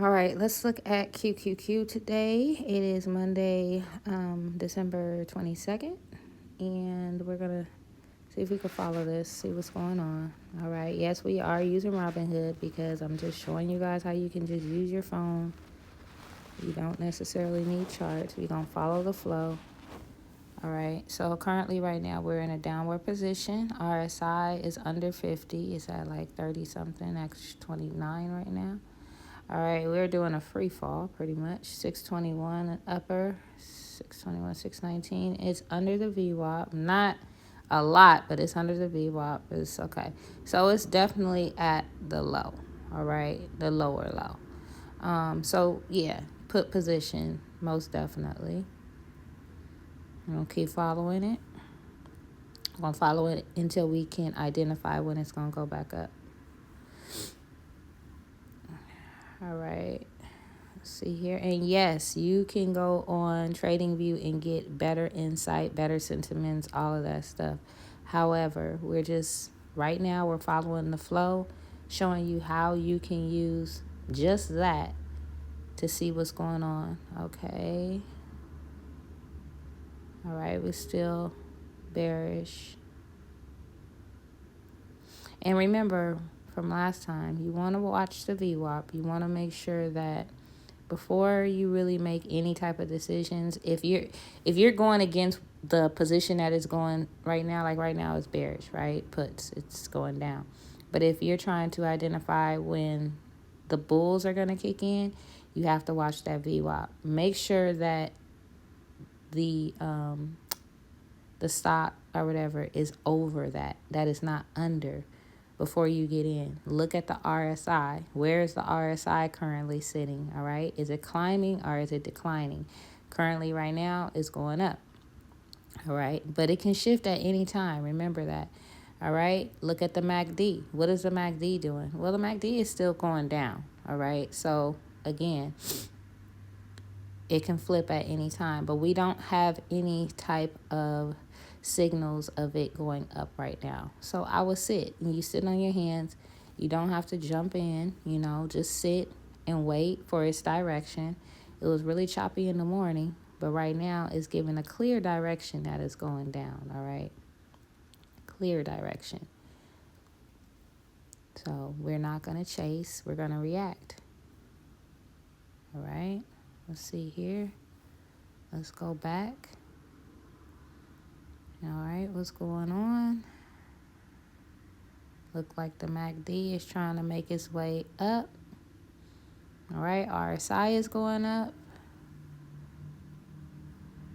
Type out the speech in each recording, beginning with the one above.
All right, let's look at QQQ today. It is Monday, December 22nd, and we're going to see if we can follow this, see what's going on. All right, yes, we are using Robinhood because I'm just showing you guys how you can just use your phone. You don't necessarily need charts. We're going to follow the flow. All right, so currently right now we're in a downward position. RSI is under 50. It's at like 30 something, actually 29 right now. All right, we're doing a free fall pretty much. 621 upper, 621, 619. It's under the VWAP. Not a lot, but it's under the VWAP. It's okay. So it's definitely at the low, all right, the lower low. So yeah, put position, most definitely. I'm going to keep following it. I'm going to follow it until we can identify when it's going to go back up. All right. See here, and yes, you can go on TradingView and get better insight, better sentiments, all of that stuff. However, we're just right now we're following the flow, showing you how you can use just that to see what's going on. Okay, all right, we're still bearish. And remember from last time, you want to watch the VWAP. You want to make sure that before you really make any type of decisions, if you're going against the position that is going right now, like right now it's bearish, right? Puts, it's going down. But if you're trying to identify when the bulls are going to kick in, you have to watch that VWAP. Make sure that the stock or whatever is over that is not under before you get in. Look at the RSI. Where is the RSI currently sitting? All right. Is it climbing or is it declining? Currently right now it's going up. All right. But it can shift at any time. Remember that. All right. Look at the MACD. What is the MACD doing? Well, the MACD is still going down. All right. So again, it can flip at any time, but we don't have any type of signals of it going up right now. So I would sit, and you sit on your hands. You don't have to jump in, just sit and wait for its direction. It was really choppy in the morning, but right now it's giving a clear direction that is going down. All right, clear direction. So we're not going to chase, we're going to react. All right, let's see here. Let's go back. All right, what's going on? Look like the MACD is trying to make its way up. All right, RSI is going up.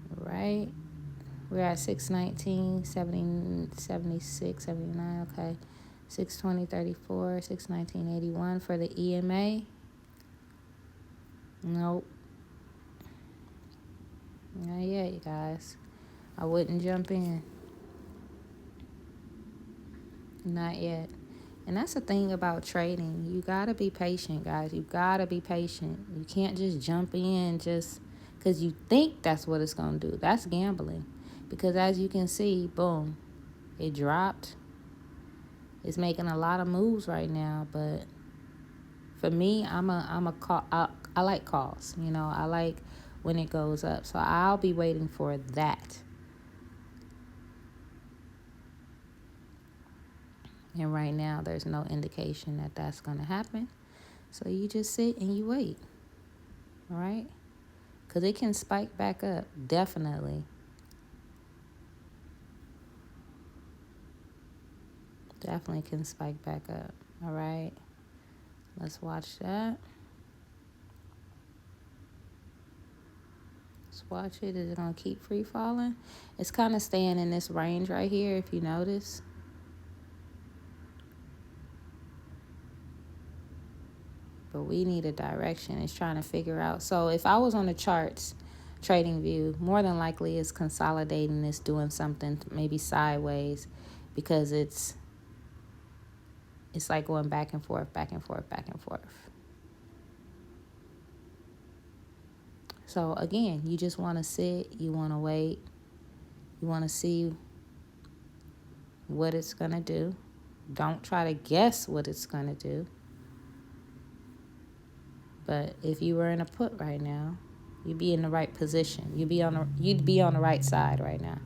All right, we're at 619, 70, 76, 79, okay. 620, 34, 619, 81 for the EMA. Nope. Not yet, you guys. I wouldn't jump in. Not yet. And that's the thing about trading. You got to be patient, guys. You got to be patient. You can't just jump in just because you think that's what it's going to do. That's gambling. Because as you can see, boom, it dropped. It's making a lot of moves right now. But for me, I'm a call. I like calls. I like when it goes up. So I'll be waiting for that. And right now, there's no indication that that's going to happen. So you just sit and you wait. All right? Because it can spike back up. Definitely. Definitely can spike back up. All right? Let's watch that. Let's watch it. Is it going to keep free falling? It's kind of staying in this range right here, if you notice. But we need a direction. It's trying to figure out. So if I was on the charts, TradingView, more than likely it's consolidating. It's doing something maybe sideways because it's like going back and forth, back and forth, back and forth. So again, you just want to sit. You want to wait. You want to see what it's going to do. Don't try to guess what it's going to do. But if you were in a put right now, you'd be in the right position. You'd be on the right side right now.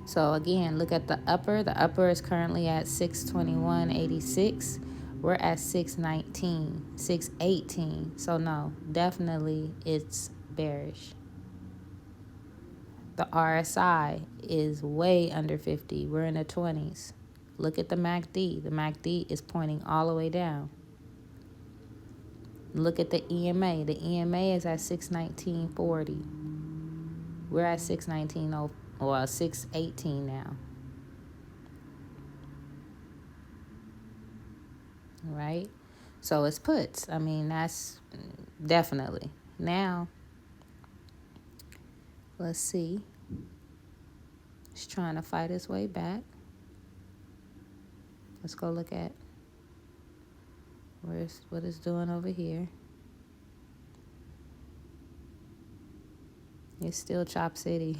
So again, look at the upper. The upper is currently at 621.86. We're at 619, 618. So no, definitely it's bearish. The RSI is way under 50. We're in the 20s. Look at the MACD. The MACD is pointing all the way down. Look at the EMA. The EMA is at 619.40. We're at 619 or 618 now. Right? So it's puts. I mean, that's definitely. Now, let's see. It's trying to fight its way back. Let's go look at what it's doing over here. It's still Chop City.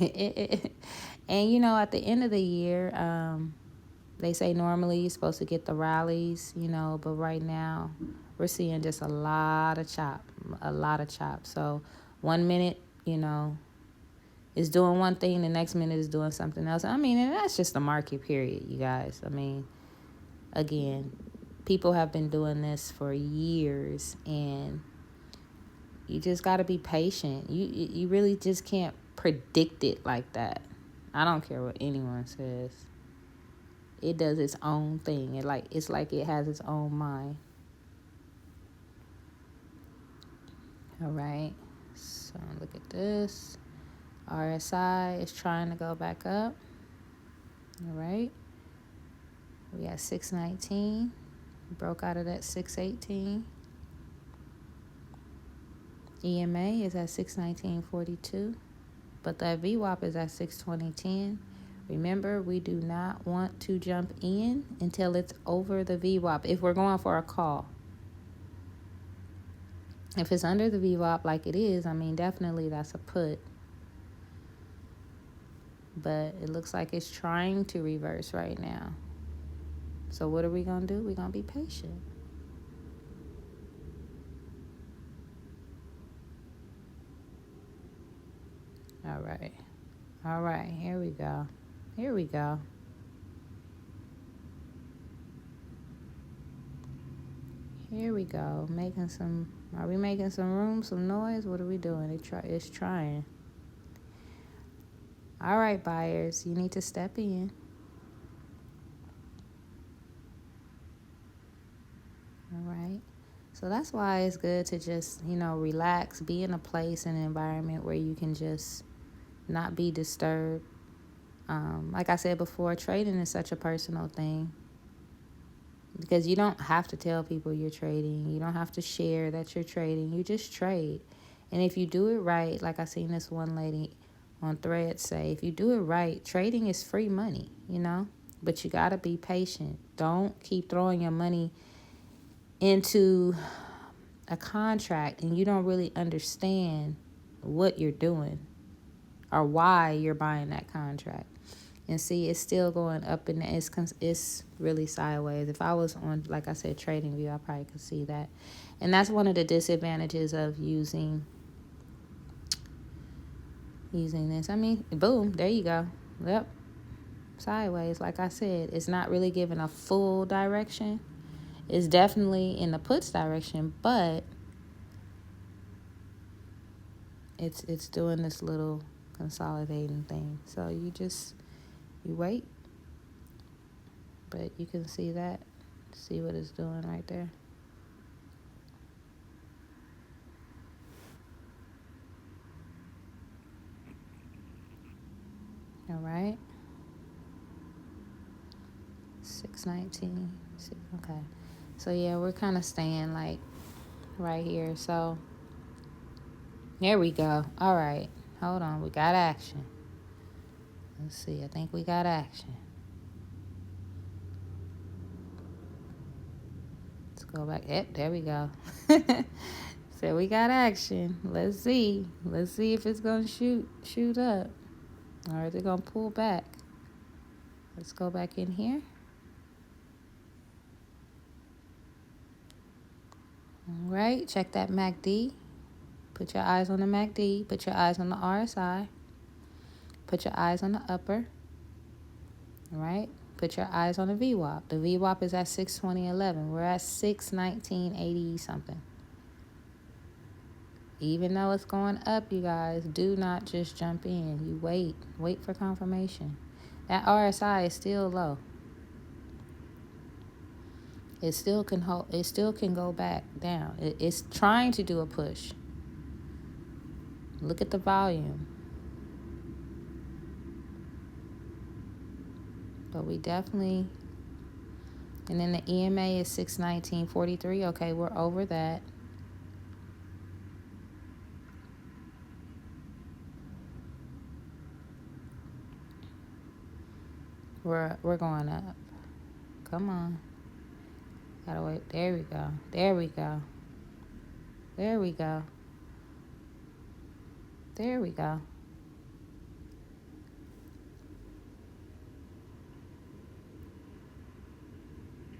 And, you know, at the end of the year, they say normally you're supposed to get the rallies, you know, but right now we're seeing just a lot of chop. So 1 minute, you know, is doing one thing, the next minute is doing something else. I mean, and that's just the market, period, you guys. I mean, again, people have been doing this for years, and you just got to be patient. You really just can't predict it like that. I don't care what anyone says. It does its own thing. It's like it has its own mind. All right. So look at this. RSI is trying to go back up. All right. We got 619. Broke out of that 618. EMA is at 619.42. But that VWAP is at 620.10. Remember, we do not want to jump in until it's over the VWAP if we're going for a call. If it's under the VWAP like it is, I mean, definitely that's a put. But it looks like it's trying to reverse right now. So what are we going to do? We're going to be patient. All right. All right. Here we go. Here we go. Here we go. Are we making some room, some noise? What are we doing? It's trying. All right, buyers, you need to step in. All right. So that's why it's good to just, you know, relax, be in a place and an environment where you can just not be disturbed. Like I said before, trading is such a personal thing because you don't have to tell people you're trading. You don't have to share that you're trading. You just trade. And if you do it right, like I seen this one lady on Threads say, if you do it right, trading is free money, you know, but you got to be patient. Don't keep throwing your money into a contract and you don't really understand what you're doing or why you're buying that contract. And see, it's still going up and it's really sideways. If I was on, like I said, TradingView, I probably could see that. And that's one of the disadvantages of using this. I mean, boom, there you go. Yep, sideways. Like I said, it's not really giving a full direction. It's definitely in the puts direction, but it's doing this little consolidating thing. So you wait, but you can see what it's doing right there. All right. 619. Okay. So yeah, we're kind of staying like right here. So there we go. All right. Hold on. We got action. Let's see. I think we got action. Let's go back. Yep, there we go. So we got action. Let's see. Let's see if it's going to shoot up. Or is it going to pull back? Let's go back in here. All right, check that MACD. Put your eyes on the MACD. Put your eyes on the RSI. Put your eyes on the upper. All right. Put your eyes on the VWAP. The VWAP is at 620.11. We're at 619.80 something. Even though it's going up, you guys, do not just jump in. You wait. Wait for confirmation. That RSI is still low. It still can hold. It still can go back down. It's trying to do a push. Look at the volume. But we definitely, and then the EMA is 619.43. Okay, we're over that. We're going up. Come on. Gotta wait. There we go. There we go. There we go. There we go.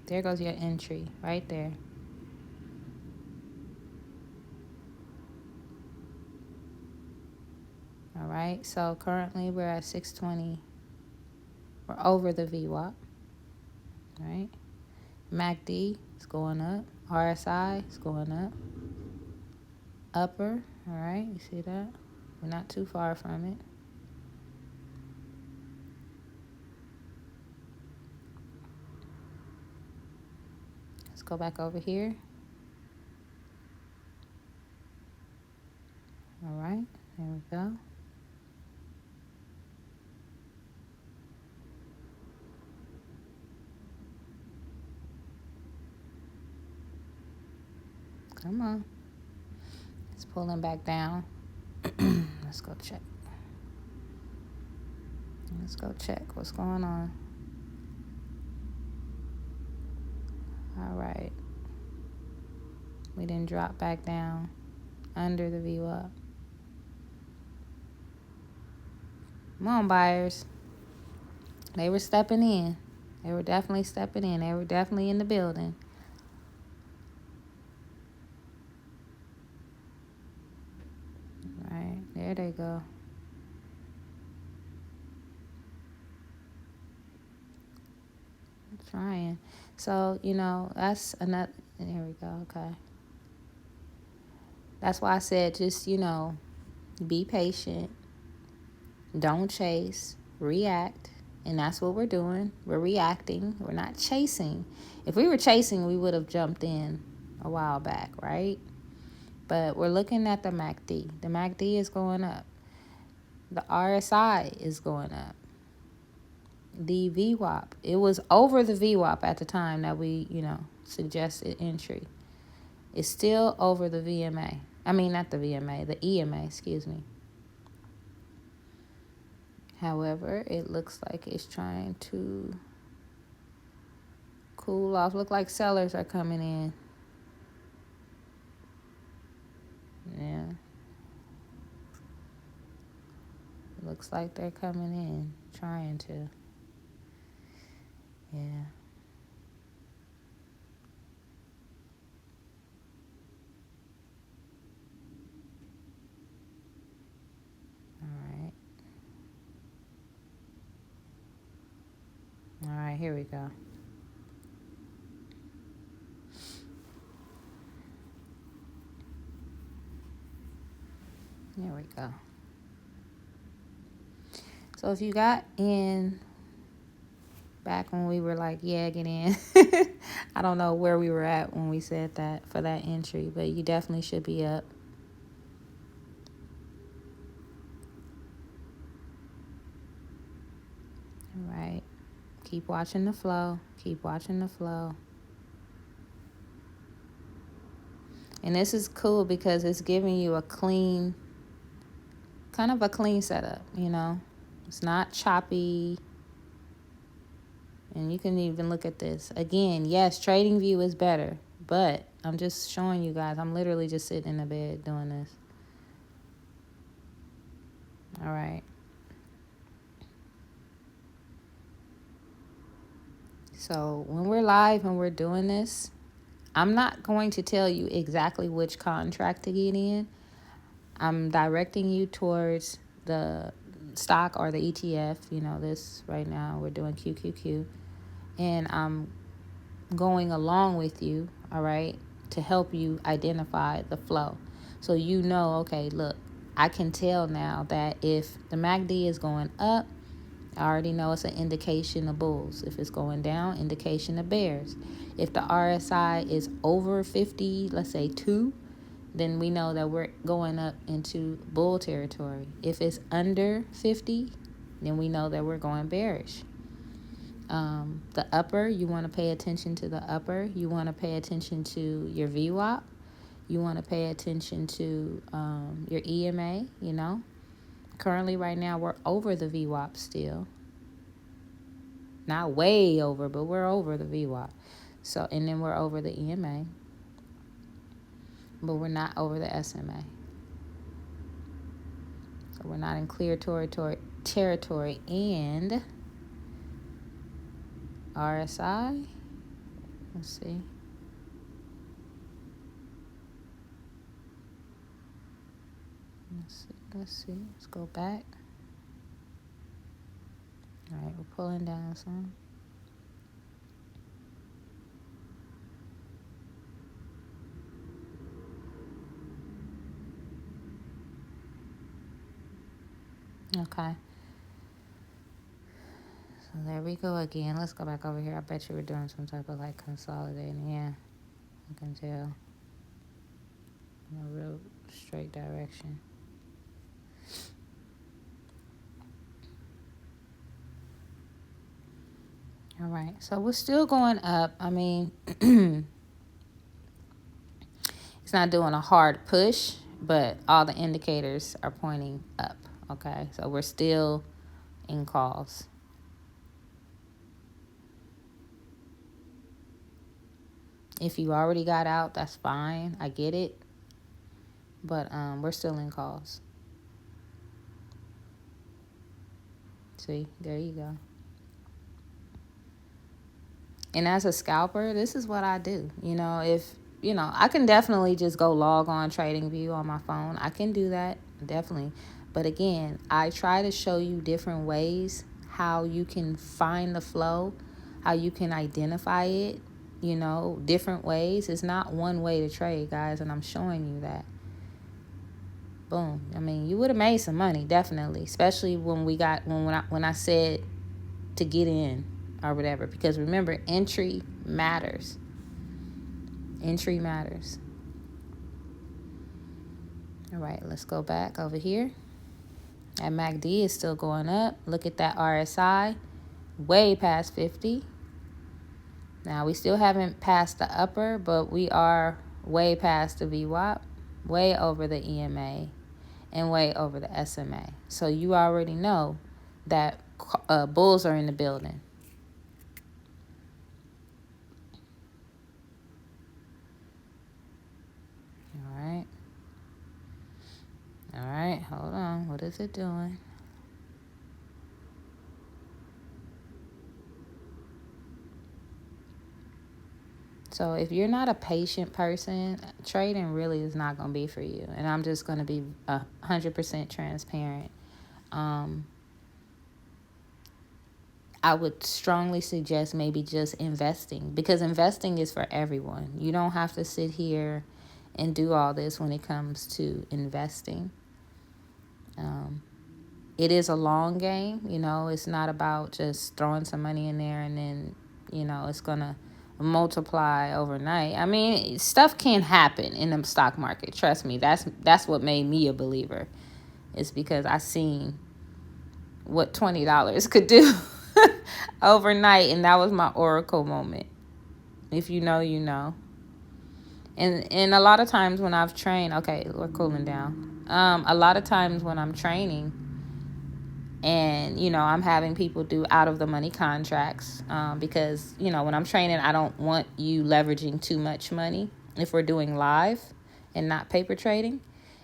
There goes your entry right there. All right. So currently we're at 620. We're over the VWAP. All right. MACD is going up. RSI is going up. Upper. All right. You see that? We're not too far from it. Let's go back over here. All right. There we go. Come on. It's pulling back down. Let's go check. Let's go check what's going on. All right. We didn't drop back down under the VWAP. Come on, buyers. They were stepping in. They were definitely stepping in. They were definitely in the building. All right. There they go. I'm trying. So, that's another. There we go. Okay. That's why I said just, be patient. Don't chase. React. And that's what we're doing. We're reacting. We're not chasing. If we were chasing, we would have jumped in a while back, right? But we're looking at the MACD. The MACD is going up. The RSI is going up. The VWAP. It was over the VWAP at the time that we, suggested entry. It's still over the VMA. I mean, not the VMA, the EMA, excuse me. However, it looks like it's trying to cool off. Look like sellers are coming in. Yeah. Looks like they're coming in, trying to. Yeah. All right, here we go. There we go. So if you got in back when we were like, yeah, get in. I don't know where we were at when we said that for that entry, but you definitely should be up. All right. Keep watching the flow. Keep watching the flow. And this is cool because it's giving you a clean, kind of a clean setup, It's not choppy. And you can even look at this. Again, yes, trading view is better, but I'm just showing you guys. I'm literally just sitting in the bed doing this. All right. So when we're live and we're doing this, I'm not going to tell you exactly which contract to get in. I'm directing you towards the stock or the ETF. This right now we're doing QQQ. And I'm going along with you, all right, to help you identify the flow. So okay, look, I can tell now that if the MACD is going up, I already know it's an indication of bulls. If it's going down, indication of bears. If the RSI is over 50, let's say 2, then we know that we're going up into bull territory. If it's under 50, then we know that we're going bearish. The upper, you want to pay attention to the upper. You want to pay attention to your VWAP. You want to pay attention to your EMA, Currently, right now, we're over the VWAP still. Not way over, but we're over the VWAP. So, and then we're over the EMA. But we're not over the SMA. So we're not in clear territory. And RSI, let's see. Let's see. Let's go back. All right, we're pulling down some. Okay. So there we go again. Let's go back over here. I bet you we're doing some type of like consolidating. Yeah, I can tell. In a real straight direction. All right, so we're still going up. I mean, it's not doing a hard push, but all the indicators are pointing up, okay? So we're still in calls. If you already got out, that's fine. I get it. But we're still in calls. See, there you go. And as a scalper, this is what I do. I can definitely just go log on TradingView on my phone. I can do that, definitely. But again, I try to show you different ways how you can find the flow, how you can identify it, different ways. It's not one way to trade, guys, and I'm showing you that. Boom. I mean, you would have made some money, definitely, especially when I said to get in or whatever, because remember, entry matters. Entry matters. All right, let's go back over here. That MACD is still going up. Look at that RSI, way past 50. Now, we still haven't passed the upper, but we are way past the VWAP, way over the EMA, and way over the SMA. So you already know that bulls are in the building. All right, hold on. What is it doing? So if you're not a patient person, trading really is not going to be for you. And I'm just going to be 100% transparent. I would strongly suggest maybe just investing, because investing is for everyone. You don't have to sit here and do all this when it comes to investing. It is a long game, it's not about just throwing some money in there and then, it's going to multiply overnight. I mean, stuff can happen in the stock market. Trust me, that's what made me a believer. It's because I seen what $20 could do overnight, and that was my oracle moment. If you know, you know. And a lot of times when I've trained, okay, we're cooling down. A lot of times when I'm training and, I'm having people do out of the money contracts because, when I'm training, I don't want you leveraging too much money if we're doing live and not paper trading.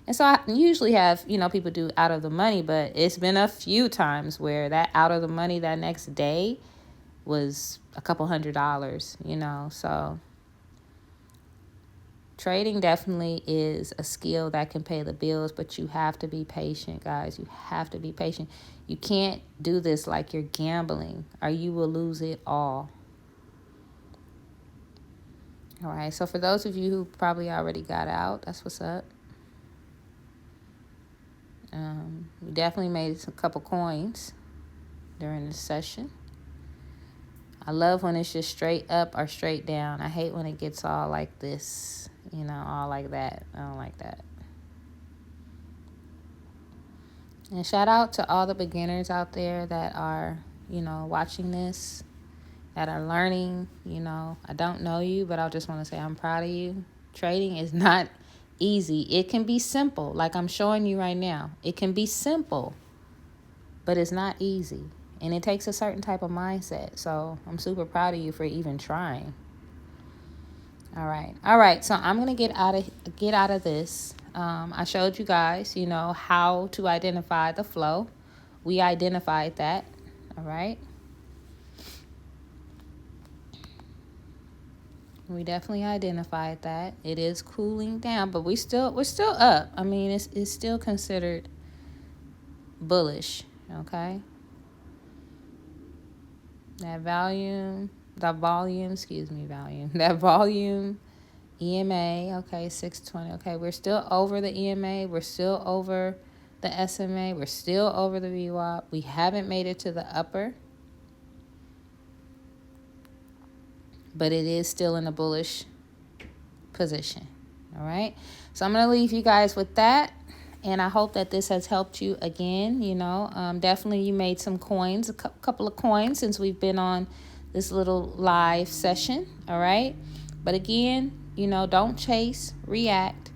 And so I usually have, people do out of the money, but it's been a few times where that out of the money that next day was a couple $100, so Trading definitely is a skill that can pay the bills, but you have to be patient, guys. You have to be patient. You can't do this like you're gambling, or you will lose it all. All right, so for those of you who probably already got out, that's what's up. We definitely made a couple coins during the session. I love when it's just straight up or straight down. I hate when it gets all like this, all like that. I don't like that. And shout out to all the beginners out there that are, watching this, that are learning. I don't know you, but I just want to say I'm proud of you. Trading is not easy. It can be simple, like I'm showing you right now. It can be simple, but it's not easy. And it takes a certain type of mindset. So I'm super proud of you for even trying. All right. So I'm gonna get out of this. I showed you guys, how to identify the flow. We identified that. All right. We definitely identified that. It is cooling down, but we're still up. I mean, it's still considered bullish. Okay. That volume, EMA, okay, 620. Okay, we're still over the EMA. We're still over the SMA. We're still over the VWAP. We haven't made it to the upper, but it is still in a bullish position. All right, so I'm going to leave you guys with that. And I hope that this has helped you again. Definitely you made some coins, a couple of coins since we've been on this little live session. All right. But again, don't chase, react.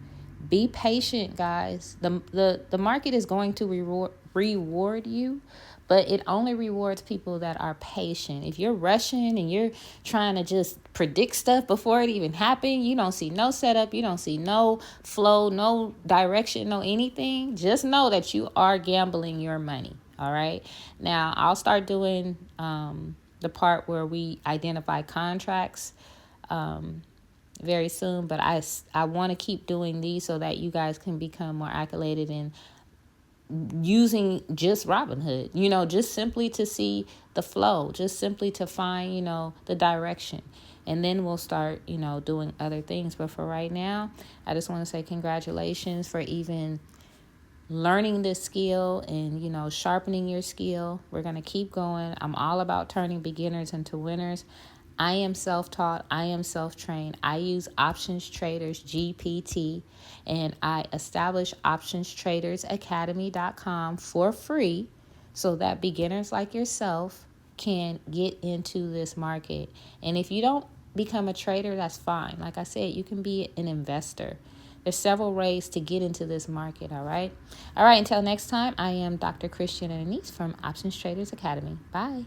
Be patient, guys. The market is going to reward you, but it only rewards people that are patient. If you're rushing and you're trying to just predict stuff before it even happened, you don't see no setup, you don't see no flow, no direction, no anything, just know that you are gambling your money. All right. Now I'll start doing the part where we identify contracts very soon, but I want to keep doing these so that you guys can become more accoladed in using just Robinhood, just simply to see the flow, just simply to find, the direction. And then we'll start, doing other things. But for right now, I just want to say congratulations for even learning this skill and, sharpening your skill. We're going to keep going. I'm all about turning beginners into winners. I am self-taught. I am self-trained. I use Options Traders GPT, and I establish OptionsTradersAcademy.com for free so that beginners like yourself can get into this market. And if you don't become a trader, that's fine. Like I said, you can be an investor. There's several ways to get into this market, all right? All right, until next time, I am Dr. Christian Anise from Options Traders Academy. Bye.